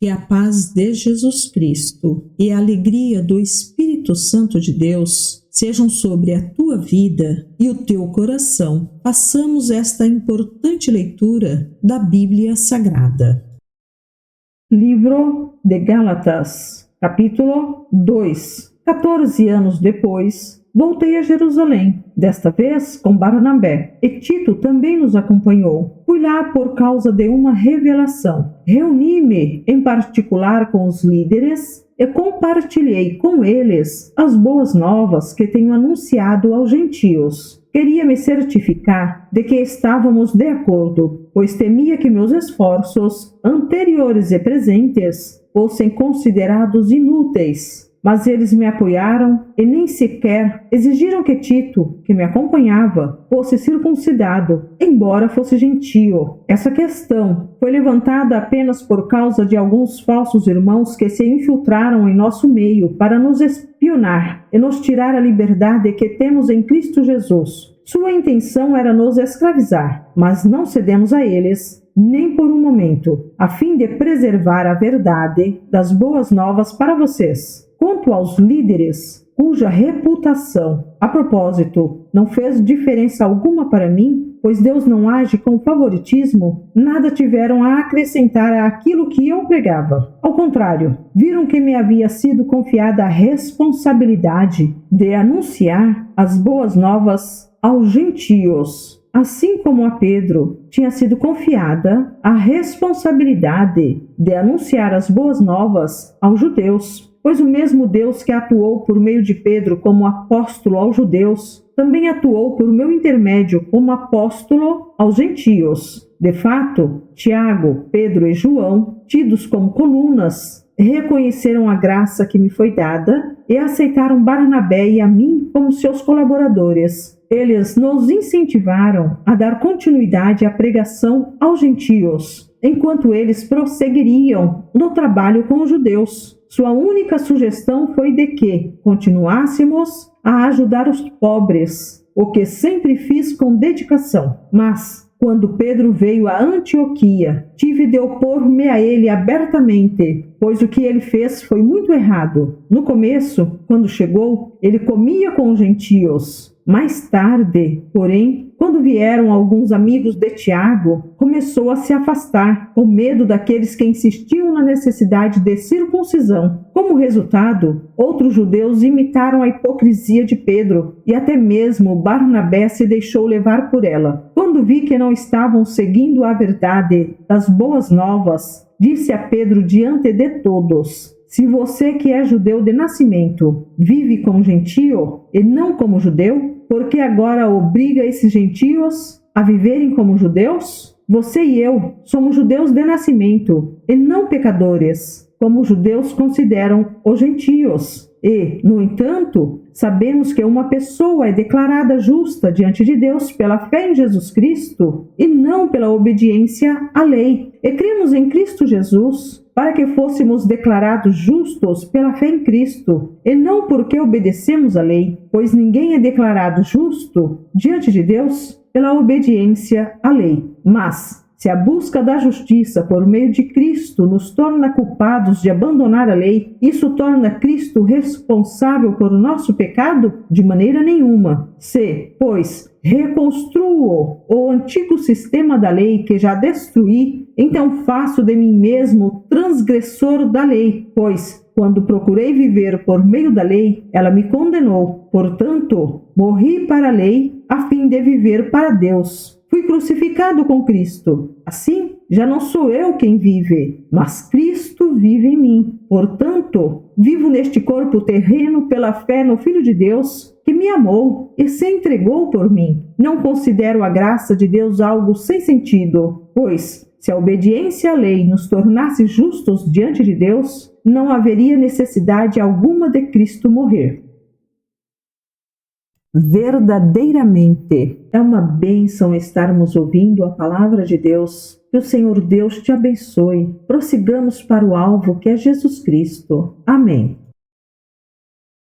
Que a paz de Jesus Cristo e a alegria do Espírito Santo de Deus sejam sobre a tua vida e o teu coração. Façamos esta importante leitura da Bíblia Sagrada. Livro de Gálatas, capítulo 2. 14 anos depois, voltei a Jerusalém, desta vez com Barnabé, e Tito também nos acompanhou. Fui lá por causa de uma revelação. Reuni-me em particular com os líderes e compartilhei com eles as boas novas que tenho anunciado aos gentios. Queria me certificar de que estávamos de acordo, pois temia que meus esforços, anteriores e presentes, fossem considerados inúteis. Mas eles me apoiaram e nem sequer exigiram que Tito, que me acompanhava, fosse circuncidado, embora fosse gentio. Essa questão foi levantada apenas por causa de alguns falsos irmãos que se infiltraram em nosso meio para nos espionar e nos tirar a liberdade que temos em Cristo Jesus. Sua intenção era nos escravizar, mas não cedemos a eles, nem por um momento, a fim de preservar a verdade das boas novas para vocês. Quanto aos líderes, cuja reputação, a propósito, não fez diferença alguma para mim, pois Deus não age com favoritismo, nada tiveram a acrescentar àquilo que eu pregava. Ao contrário, viram que me havia sido confiada a responsabilidade de anunciar as boas novas aos gentios, assim como a Pedro tinha sido confiada a responsabilidade de anunciar as boas novas aos judeus. Pois o mesmo Deus que atuou por meio de Pedro como apóstolo aos judeus, também atuou por meu intermédio como apóstolo aos gentios. De fato, Tiago, Pedro e João, tidos como colunas, reconheceram a graça que me foi dada e aceitaram Barnabé e a mim como seus colaboradores. Eles nos incentivaram a dar continuidade à pregação aos gentios, enquanto eles prosseguiriam no trabalho com os judeus. Sua única sugestão foi de que continuássemos a ajudar os pobres, o que sempre fiz com dedicação. Mas, quando Pedro veio a Antioquia, tive de opor-me a ele abertamente, pois o que ele fez foi muito errado. No começo, quando chegou, ele comia com os gentios. Mais tarde, porém, quando vieram alguns amigos de Tiago, começou a se afastar, com medo daqueles que insistiam na necessidade de circuncisão. Como resultado, outros judeus imitaram a hipocrisia de Pedro, e até mesmo Barnabé se deixou levar por ela. Quando vi que não estavam seguindo a verdade das boas novas, disse a Pedro diante de todos: se você que é judeu de nascimento vive como gentio e não como judeu, por que agora obriga esses gentios a viverem como judeus? Você e eu somos judeus de nascimento e não pecadores, como os judeus consideram os gentios. E, no entanto, sabemos que uma pessoa é declarada justa diante de Deus pela fé em Jesus Cristo e não pela obediência à lei. E cremos em Cristo Jesus para que fôssemos declarados justos pela fé em Cristo, e não porque obedecemos à lei, pois ninguém é declarado justo diante de Deus pela obediência à lei. Mas, se a busca da justiça por meio de Cristo nos torna culpados de abandonar a lei, isso torna Cristo responsável por nosso pecado? De maneira nenhuma. Se, pois, reconstruo o antigo sistema da lei que já destruí, então faço de mim mesmo transgressor da lei, pois, quando procurei viver por meio da lei, ela me condenou. Portanto, morri para a lei a fim de viver para Deus. Fui crucificado com Cristo. Assim, já não sou eu quem vive, mas Cristo vive em mim. Portanto, vivo neste corpo terreno pela fé no Filho de Deus, que me amou e se entregou por mim. Não considero a graça de Deus algo sem sentido, pois, se a obediência à lei nos tornasse justos diante de Deus, não haveria necessidade alguma de Cristo morrer. Verdadeiramente é uma bênção estarmos ouvindo a palavra de Deus. Que o Senhor Deus te abençoe. Prossigamos para o alvo que é Jesus Cristo. Amém.